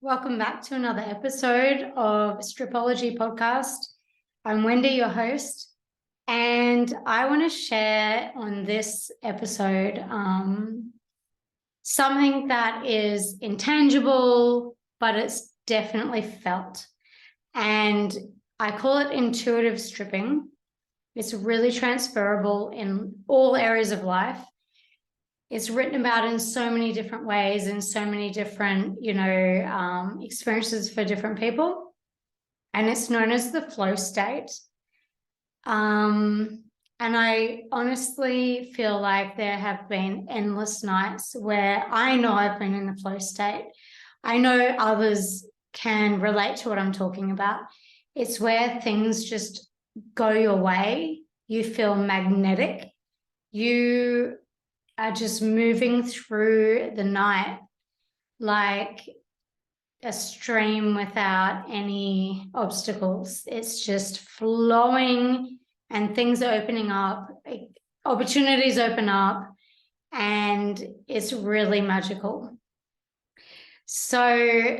Welcome back to another episode of Stripology Podcast. I'm Wendy, your host, and I want to share on this episode something that is intangible, but it's definitely felt. And I call it intuitive stripping. It's really transferable in all areas of life. It's written about in so many different ways and so many different, experiences for different people. And it's known as the flow state. And I honestly feel like there have been endless nights where I know I've been in the flow state. I know others can relate to what I'm talking about. It's where things just go your way. You feel magnetic. You are just moving through the night like a stream without any obstacles. It's just flowing and things are opening up, opportunities open up, and it's really magical. So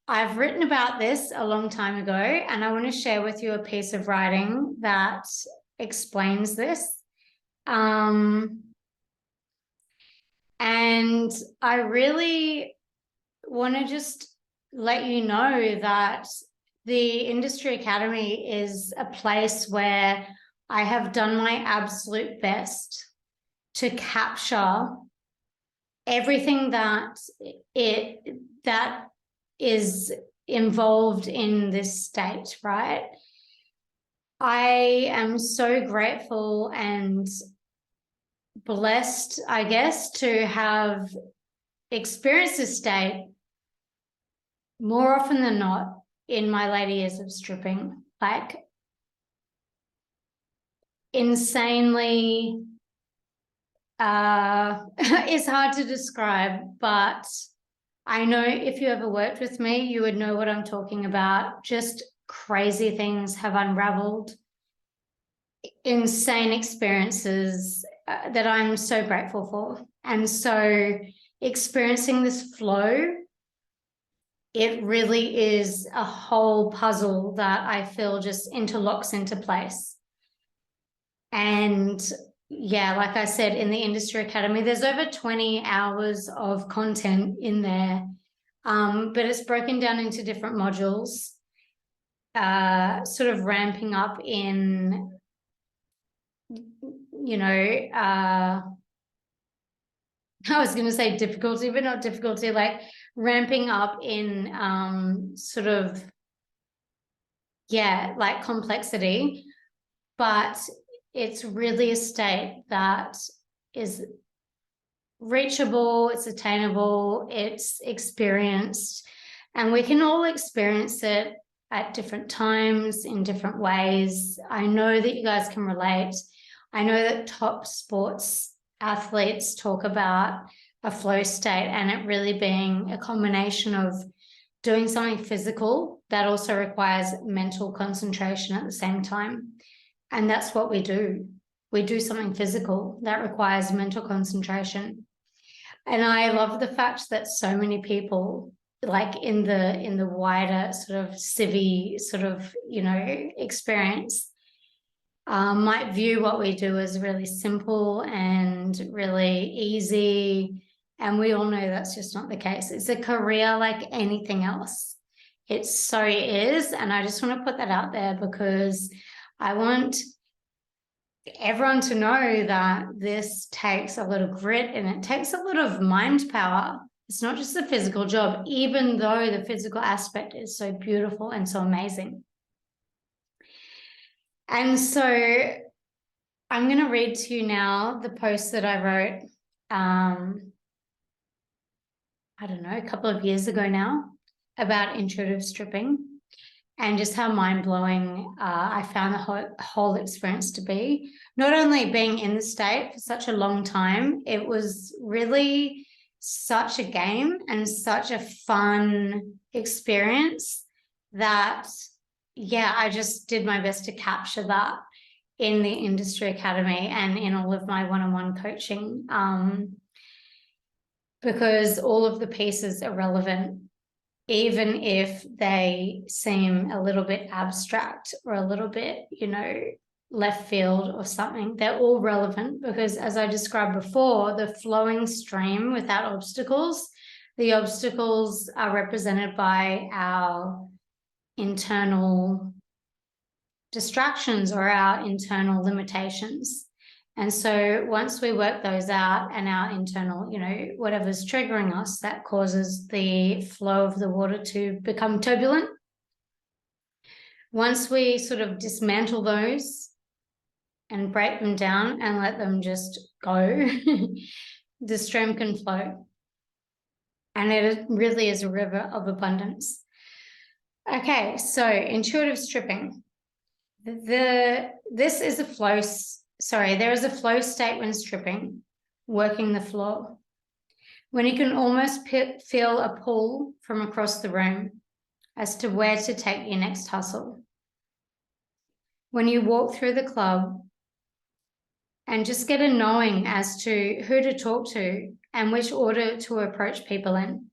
I've written about this a long time ago, and I want to share with you a piece of writing that explains this. And I really want to just let you know that the Industry Academy is a place where I have done my absolute best to capture everything that is involved in this state, right? I am so grateful and blessed, I guess, to have experienced this state more often than not in my later years of stripping. Like, insanely it's hard to describe, but I know if you ever worked with me, you would know what I'm talking about. Just crazy things have unraveled, insane experiences that I'm so grateful for. And so experiencing this flow, it really is a whole puzzle that I feel just interlocks into place. And yeah, like I said, in the Industry Academy, there's over 20 hours of content in there, but it's broken down into different modules, sort of ramping up in, I was going to say difficulty, but not difficulty, like ramping up in like complexity. But it's really a state that is reachable, it's attainable, it's experienced, and we can all experience it at different times in different ways. I know that you guys can relate. I know that top sports athletes talk about a flow state and it really being a combination of doing something physical that also requires mental concentration at the same time. And that's what we do. We do something physical that requires mental concentration. And I love the fact that so many people, like in the wider sort of civvy sort of, experience, might view what we do as really simple and really easy. And we all know that's just not the case. It's a career like anything else. It so is. And I just want to put that out there because I want everyone to know that this takes a lot of grit and it takes a lot of mind power. It's not just a physical job, even though the physical aspect is so beautiful and so amazing. And so I'm going to read to you now the post that I wrote, I don't know, a couple of years ago now about intuitive stripping and just how mind-blowing I found the whole experience to be. Not only being in the state for such a long time, it was really such a game and such a fun experience that, yeah, I just did my best to capture that in the Industry Academy and in all of my one-on-one coaching, because all of the pieces are relevant even if they seem a little bit abstract or a little bit, left field or something. They're all relevant because, as I described before, the flowing stream without obstacles, the obstacles are represented by our internal distractions or our internal limitations. And so once we work those out and our internal, whatever's triggering us, that causes the flow of the water to become turbulent. Once we sort of dismantle those and break them down and let them just go, the stream can flow. And it really is a river of abundance. Okay, so intuitive stripping. There is a flow state when stripping, working the floor, when you can almost feel a pull from across the room as to where to take your next hustle. When you walk through the club and just get a knowing as to who to talk to and which order to approach people in.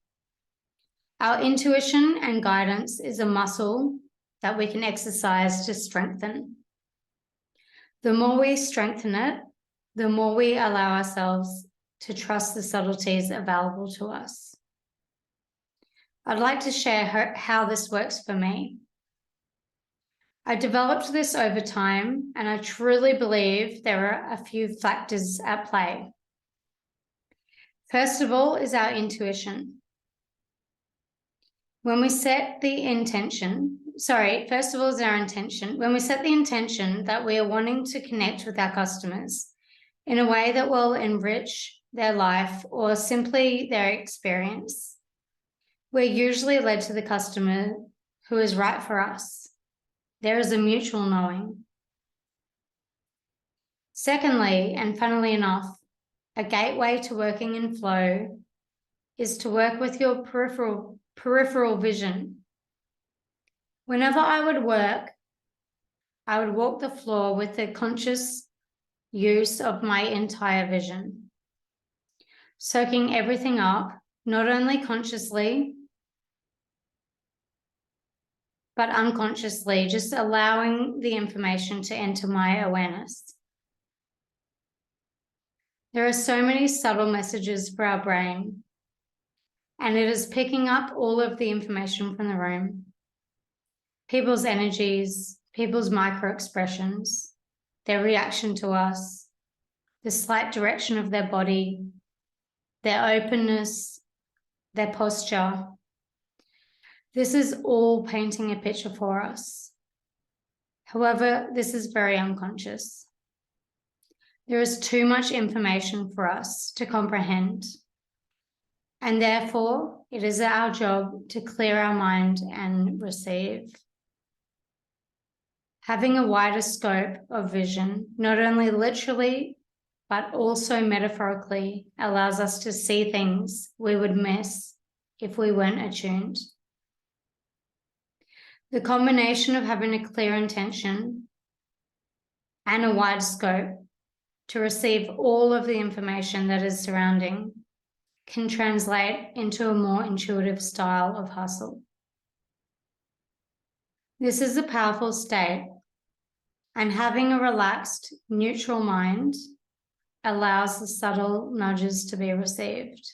Our intuition and guidance is a muscle that we can exercise to strengthen. The more we strengthen it, the more we allow ourselves to trust the subtleties available to us. I'd like to share how this works for me. I developed this over time, and I truly believe there are a few factors at play. First of all is our intuition. When we set the intention, first of all is our intention. When we set the intention that we are wanting to connect with our customers in a way that will enrich their life or simply their experience, we're usually led to the customer who is right for us. There is a mutual knowing. Secondly, and funnily enough, a gateway to working in flow is to work with your peripheral vision. Whenever I would work, I would walk the floor with the conscious use of my entire vision, soaking everything up, not only consciously, but unconsciously, just allowing the information to enter my awareness. There are so many subtle messages for our brain, and it is picking up all of the information from the room. People's energies, people's micro expressions, their reaction to us, the slight direction of their body, their openness, their posture. This is all painting a picture for us. However, this is very unconscious. There is too much information for us to comprehend, and therefore it is our job to clear our mind and receive. Having a wider scope of vision, not only literally, but also metaphorically, allows us to see things we would miss if we weren't attuned. The combination of having a clear intention and a wide scope to receive all of the information that is surrounding can translate into a more intuitive style of hustle. This is a powerful state, and having a relaxed, neutral mind allows the subtle nudges to be received.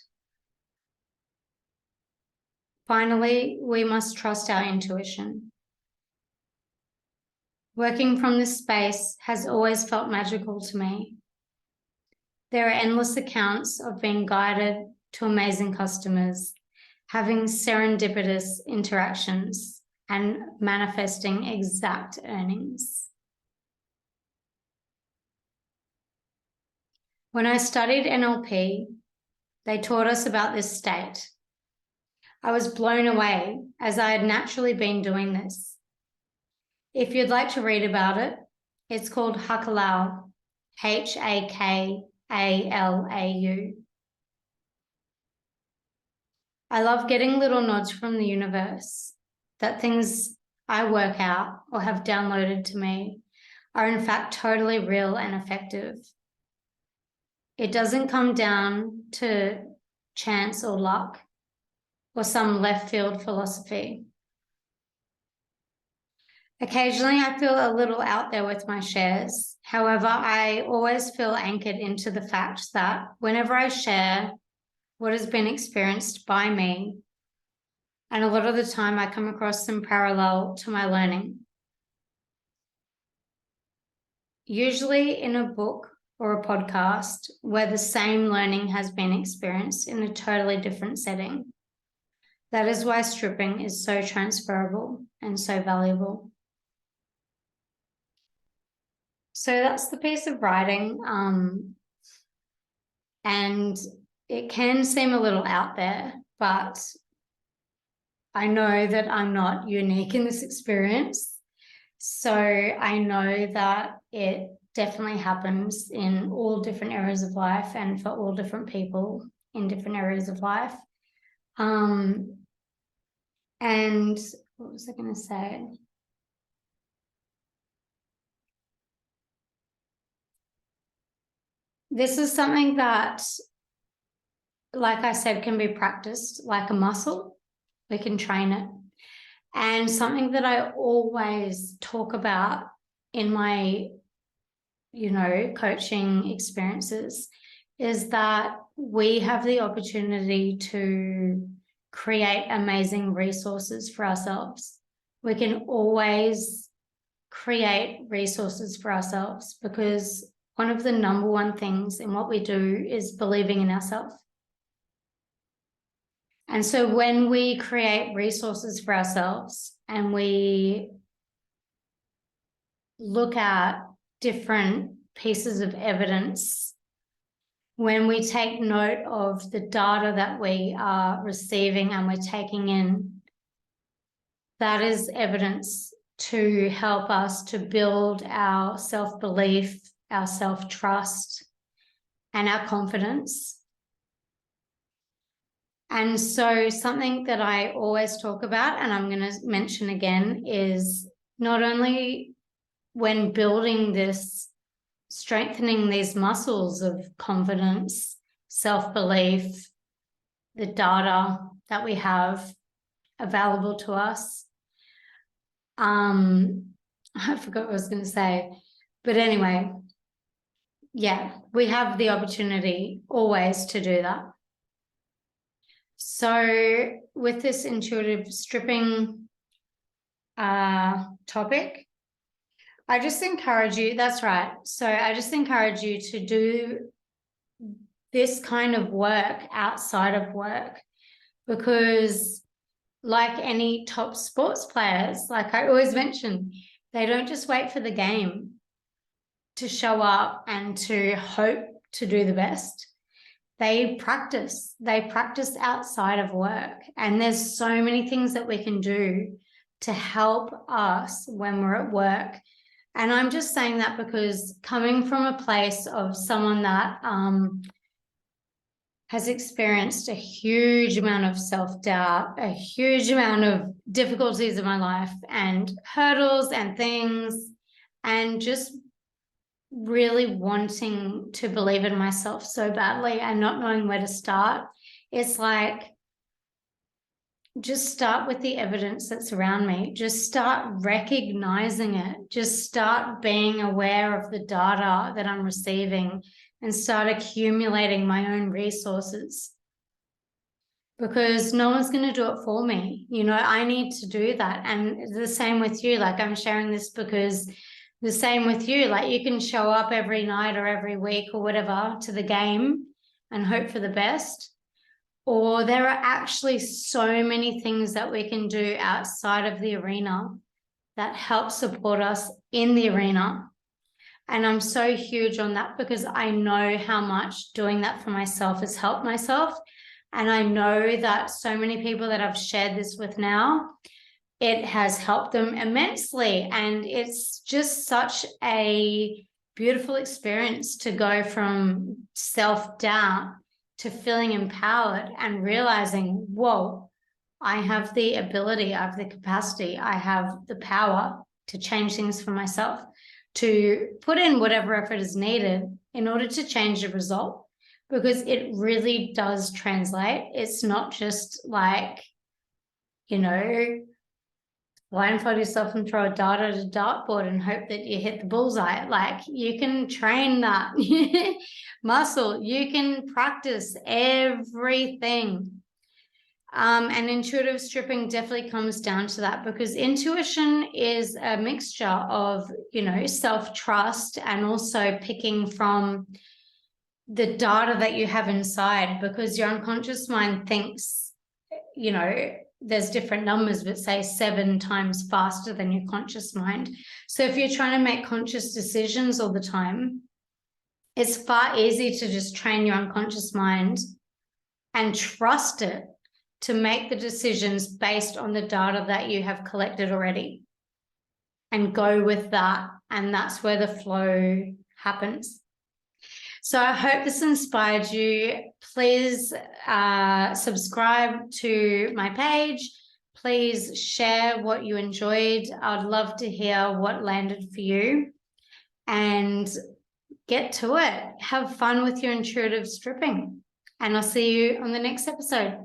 Finally, we must trust our intuition. Working from this space has always felt magical to me. There are endless accounts of being guided to amazing customers, having serendipitous interactions, and manifesting exact earnings. When I studied NLP, they taught us about this state. I was blown away as I had naturally been doing this. If you'd like to read about it, it's called Hakalau, Hakalau. I love getting little nods from the universe that things I work out or have downloaded to me are in fact totally real and effective. It doesn't come down to chance or luck. or some left field philosophy. Occasionally, I feel a little out there with my shares. However, I always feel anchored into the fact that whenever I share what has been experienced by me, and a lot of the time I come across some parallel to my learning, usually in a book or a podcast where the same learning has been experienced in a totally different setting. That is why stripping is so transferable and so valuable. So that's the piece of writing. And it can seem a little out there, but I know that I'm not unique in this experience. So I know that it definitely happens in all different areas of life and for all different people in different areas of life. And what was I going to say? This is something that, like I said, can be practiced like a muscle. We can train it. And something that I always talk about in my, coaching experiences is that we have the opportunity to create amazing resources for ourselves. We can always create resources for ourselves because one of the number one things in what we do is believing in ourselves. And so when we create resources for ourselves and we look at different pieces of evidence, when we take note of the data that we are receiving and we're taking in, that is evidence to help us to build our self-belief, our self-trust, and our confidence. And so something that I always talk about, and I'm going to mention again, is not only when building this, strengthening these muscles of confidence, self-belief, the data that we have available to us. I forgot what I was going to say, but anyway, yeah, we have the opportunity always to do that. So with this intuitive stripping topic, I just encourage you, that's right. So I just encourage you to do this kind of work outside of work, because like any top sports players, like I always mention, they don't just wait for the game to show up and to hope to do the best. They practice outside of work. And there's so many things that we can do to help us when we're at work. And I'm just saying that because coming from a place of someone that has experienced a huge amount of self-doubt, a huge amount of difficulties in my life and hurdles and things, and just really wanting to believe in myself so badly and not knowing where to start, it's like, just start with the evidence that's around me. Just start recognizing it. Just start being aware of the data that I'm receiving and start accumulating my own resources, because no one's going to do it for me. I need to do that. And the same with you. Like, I'm sharing this because the same with you. Like, you can show up every night or every week or whatever to the game and hope for the best. Or there are actually so many things that we can do outside of the arena that help support us in the arena. And I'm so huge on that because I know how much doing that for myself has helped myself. And I know that so many people that I've shared this with now, it has helped them immensely. And it's just such a beautiful experience to go from self-doubt to feeling empowered and realizing, whoa, I have the ability, I have the capacity, I have the power to change things for myself, to put in whatever effort is needed in order to change the result. because it really does translate. It's not just like, you know, blindfold yourself and throw a dart at a dartboard and hope that you hit the bullseye. Like, you can train that muscle. You can practice everything. And intuitive stripping definitely comes down to that, because intuition is a mixture of, you know, self-trust and also picking from the data that you have inside, because your unconscious mind thinks, you know, there's different numbers, but say 7 times faster than your conscious mind. So if you're trying to make conscious decisions all the time, it's far easier to just train your unconscious mind and trust it to make the decisions based on the data that you have collected already, and go with that. And that's where the flow happens. So I hope this inspired you. Please subscribe to my page. Please share what you enjoyed. I'd love to hear what landed for you, and get to it. Have fun with your intuitive stripping. And I'll see you on the next episode.